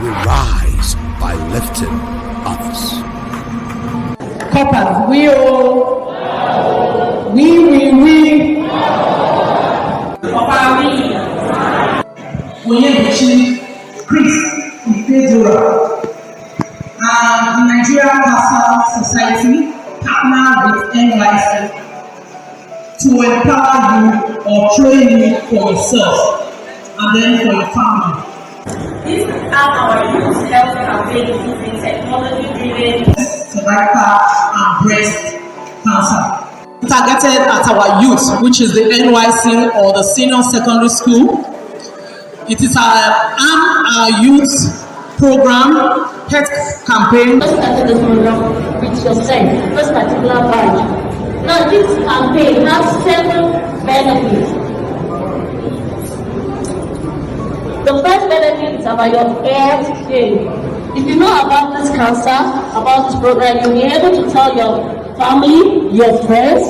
We rise by lifting others. Corpers, we Chris, Ifeanyi, the Nigerian Pastor Society partner with NYSC to empower you or train you for yourself and then for your family. This is our youth health campaign using technology-driven cervical and breast cancer. Targeted at our youth, which is the NYSC or the senior secondary school. It is our youth program, health campaign. Just started this program with yourself, this particular badge. Now this campaign has several benefits. The first benefit is about your health care. If you know about this cancer, about this program, you'll be able to tell your family, your friends,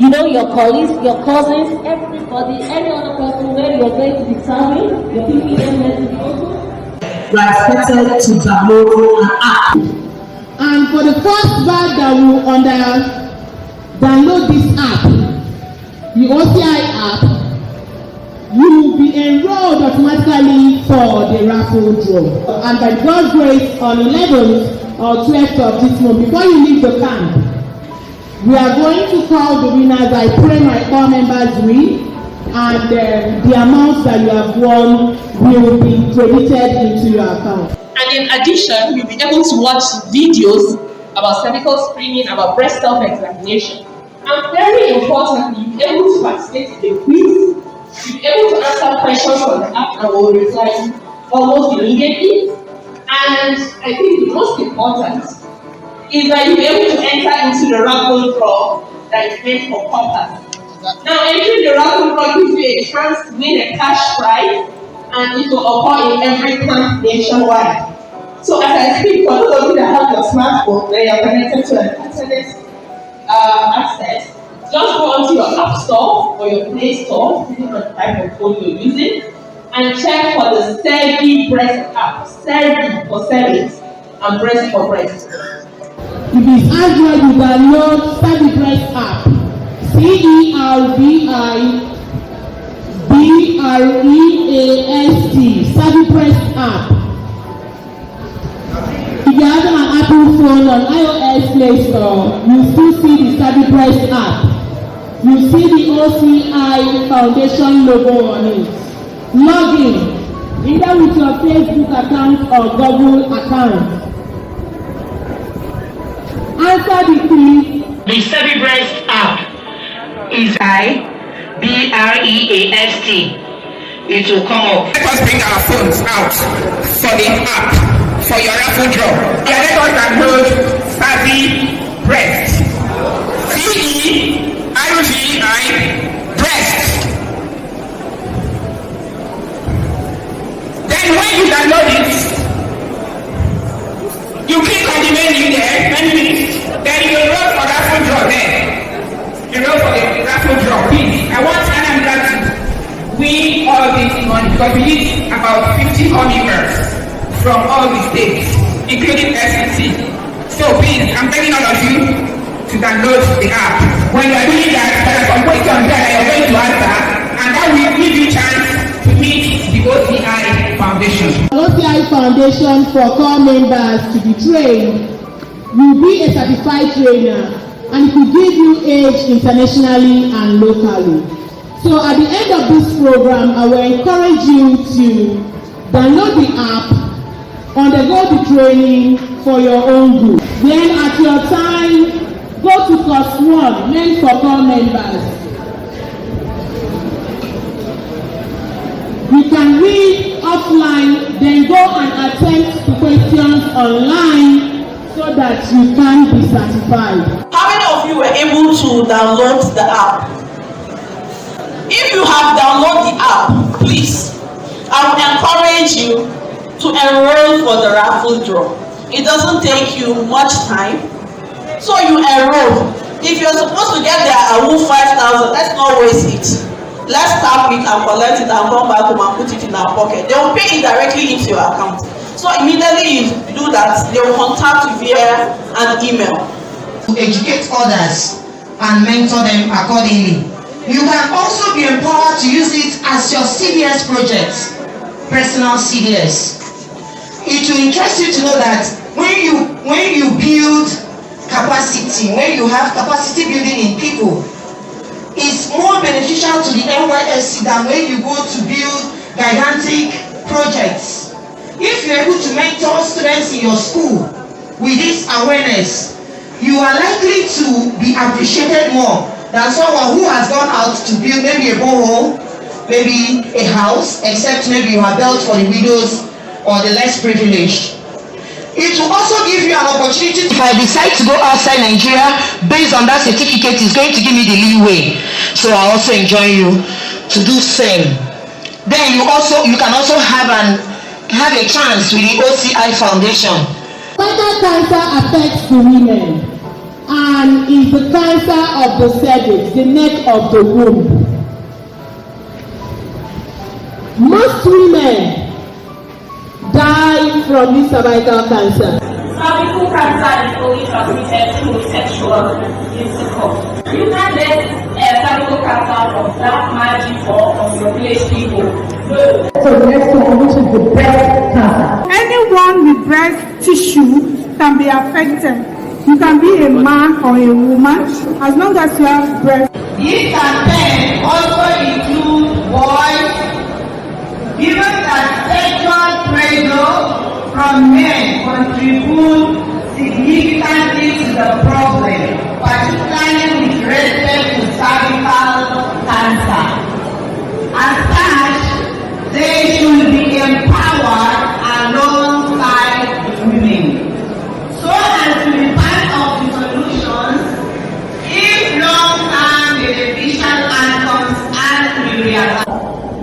your colleagues, your cousins, everybody, any other person where you're going to be serving, your PPM message also. You are expected to download an app. And for the first batch that will download this app, the OCI app, you will be enrolled automatically for the raffle draw. And by God's grace, on 11th or 12th of this month, before you leave the camp, we are going to call the winners. I pray my core members win, and the amount that you have won will be credited into your account. And in addition, you'll be able to watch videos about cervical screening, about breast self-examination. And very importantly, you'll be able to participate in the quiz. You'll be able to answer questions on the app and will reply almost immediately. And I think the most important is that you'll be able to enter into the raffle draw that is meant for corpers. Now, entering the raffle draw gives you a chance to win a cash prize, and it will occur in every camp nationwide. So, as I speak, for those of you that have your smartphone, where you're connected to an internet access, just go onto your App Store or your Play Store, depending on the type of phone you're using, and check for the Cervi Breast app. Cervi for cervix and breast for breast. If it's Android, you download Cervi Breast app. CERVI-BREAST, Cervi Breast app. If you have an Apple phone on iOS Play Store, you still see the Cervi Breast app. You see the OCI Foundation logo on it. Log in, either with your Facebook account or Google account. Answer the quiz. The Cervi Breast app is BREAST. It will come up. Let us bring our phones out for the app for your raffle draw. Let us download Cervi Breast. CERVI Breast. Then when you download it, you click on the menu there, then you roll for raffle draw there. You roll for the raffle draw. Please, I want Anambra to win all this money because we need about 50 hummingbirds from all the states, including SNC. So please, I'm begging all of you to download the app. When you are doing that, there are some questions that you're going to answer, and that will give you a chance to meet the OCI Foundation. OCI Foundation for core members to be trained will be a certified trainer, and it will give you age internationally and locally. So at the end of this program, I will encourage you to download the app, undergo the training for your own good. Then at your time, go to course 1, meant for core members. You can read offline, then go and attempt the questions online so that you can be certified. How many of you were able to download the app? If you have downloaded the app, please, I would encourage you to enroll for the raffle draw. It doesn't take you much time, so you enroll. If you're supposed to get there at 5,000, let's not waste it. let's tap it and collect it and come back home and put it in our pocket. They will pay it directly into your account. So immediately you do that, they will contact you via an email. To educate others and mentor them accordingly. You can also be empowered to use it as your CDS project, personal CDS. It will interest you to know that when you build capacity, when you have capacity building in people, it's more beneficial to the NYSC than when you go to build gigantic projects. If you're able to mentor students in your school with this awareness, you are likely to be appreciated more than someone who has gone out to build maybe a borehole, maybe a house, except maybe you have built for the widows or the less privileged. It will also give you an opportunity. If I decide to go outside Nigeria based on that certificate, it's going to give me the leeway. So I also enjoin you to do same. Then you can also have a chance with the OCI Foundation. Cervical cancer affects the women and is the cancer of the cervix, the neck of the womb. Most women die from this cervical cancer. Cervical cancer is only transmitted through sexual intercourse. You can get cervical cancer from black magic or from your village people. So the next one, which is the breast cancer. Anyone with breast tissue can be affected. You can be a man or a woman as long as you have breast. This campaign also includes boys, given that sexual pressure from men contribute significantly to the problem, particularly with respect to cervical cancer. As such, they should be empowered alongside women, so as to be part of the solutions if long-term beneficial outcomes are to be realized.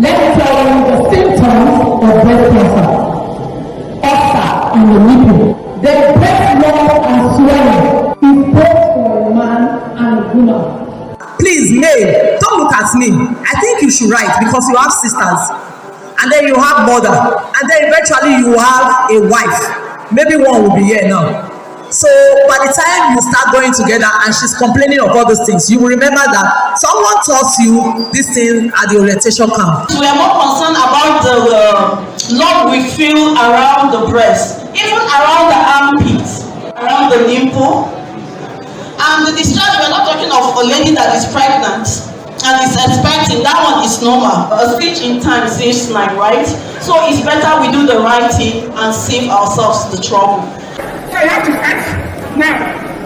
Let me tell you the symptoms of breast cancer. Ulcer in the nipple. The breast lump and swelling is both for a man and a woman. Please, May, don't look at me. I think you should write because you have sisters. And then you have mother. And then eventually you have a wife. Maybe one will be here now. So by the time you start going together and she's complaining of all those things, you will remember that someone taught you this thing at the orientation camp. We are more concerned about the lump we feel around the breast, even around the armpits, around the nipple. And the discharge, we're not talking of a lady that is pregnant and is expecting. That one is normal. A stitch in time saves life, right? So it's better we do the right thing and save ourselves the trouble. So you have to start now.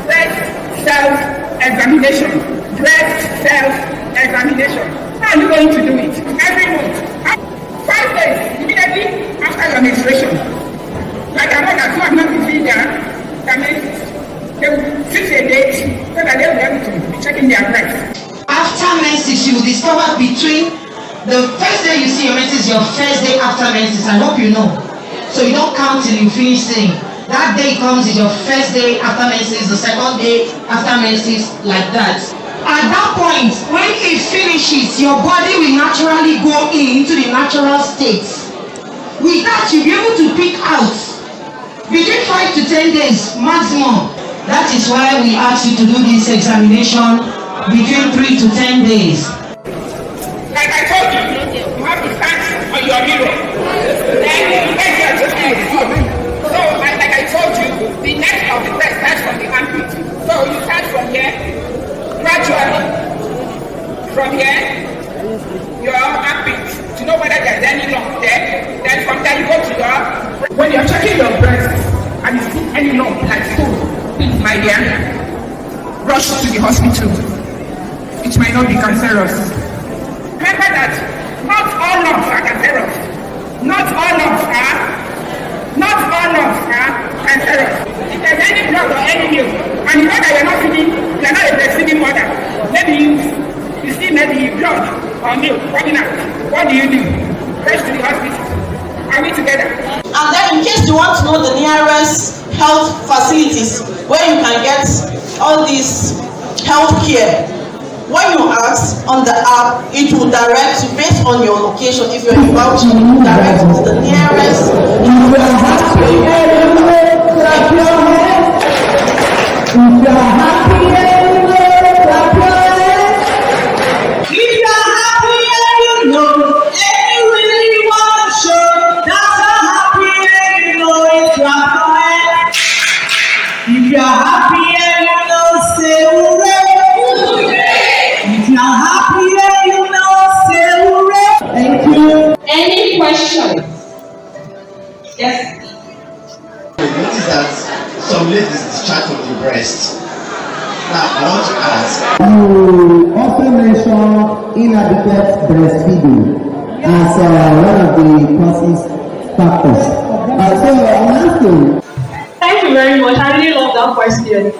Breast self-examination. Breast self-examination. How are you going to do it? Every month. 5 days immediately after your menstruation. Like I know that who have not been feeding that means they will fix a date so that they will be able to be checking their breast. After menses, you will discover between the first day you see your menses, your first day after menses. I hope you know. So you don't count till you finish saying. That day comes is your first day after menses, the second day after menses, like that. At that point, when it finishes, your body will naturally go into the natural state. With that, you'll be able to pick out between 5 to 10 days maximum. That is why we ask you to do this examination between 3 to 10 days. Like I told you, you have to stand on your mirror. Then you enter just like so, like I told you, the neck of the breast starts from the armpit. So you start from here, gradually. From here, your armpit, to know whether there's any lump there. Then from there you go to your. When you're checking your breast and you see any lump like stool, please, my dear, rush to the hospital. It might not be cancerous. Remember that not all lumps are cancerous. Not all lumps are. Not all lumps are cancerous. If there's any blood or any milk, and you know that you're not a breastfeeding mother, maybe you see maybe blood or milk coming out. What do? Rush to the hospital. Are we together? And then in case you want to know the nearest health facilities where you can get all this health care, When you ask on the app, it will direct you based on your location. If you're in Bauchi, it will direct you to the nearest. If you are happy anyway, clap your hands. If you are happy anyway, clap your hands. If you are happy and you know, anyway you want to show, that's how happy and you know it, clap your hands. If you are happy and you know, say hooray. If you are happy and you know, say hooray. Thank you. Any questions? Yes. I noticed that some ladies discharge from the breast. Now, I want to ask. You often mention inadequate breastfeeding as one of the causes factors. So I'm asking. Thank you very much. I really love that question.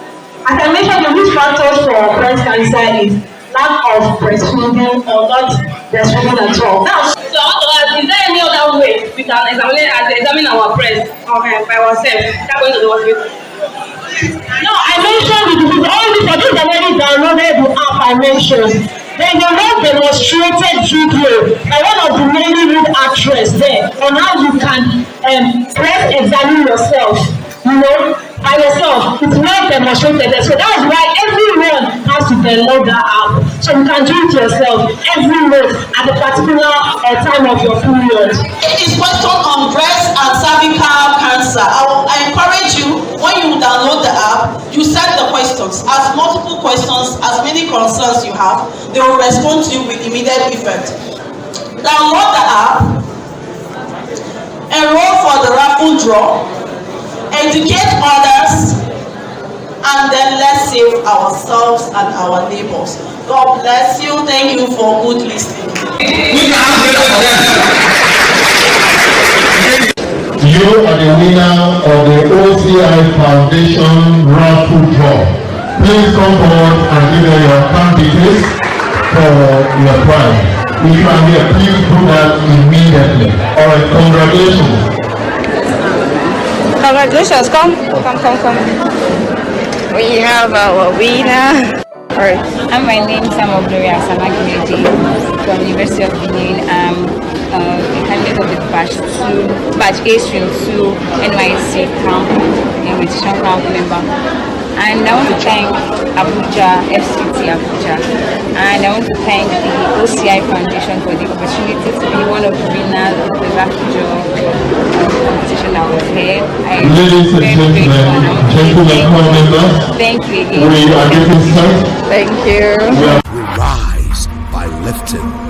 As I mentioned, the risk factors for breast cancer is lack of breastfeeding or not breastfeeding at all. Now, so I want to ask, is there any other way we can examine our breast by ourselves without going to the hospital? No, I mentioned it because all these are already downloaded the app I mentioned. There is a well-demonstrated video by one of the Nollywood actresses there on how you can self-examine yourself, by yourself. It's well demonstrated there. So that's why everyone has to download that app. So you can do it yourself every month at a particular time of your period. It is question on breast and cervical cancer. I encourage you, when you download the app, you set the questions. Ask multiple questions, as many concerns you have, they will respond to you with immediate effect. Download the app, enroll for the raffle draw, educate others, and then let's save ourselves and our neighbors. God bless you. Thank you for good listening. You are the winner of the OCI Foundation raffle draw. Please come forward and give them your account details for your prize. If you are here, please do that immediately. All right, congratulations. Congratulations, come. We have our winner. Alright, my name is Gloria Samagimedi from University of Benin. I'm a candidate of the batch A stream 2 NYSC camp, invitation camp member. And I want to thank Abuja, FCT Abuja, and I want to thank the OCI Foundation for the opportunity to be one of the winners of the raffle draw competition I was here. Ladies and gentlemen, thank you again. We are getting started. Thank you. We rise by lifting.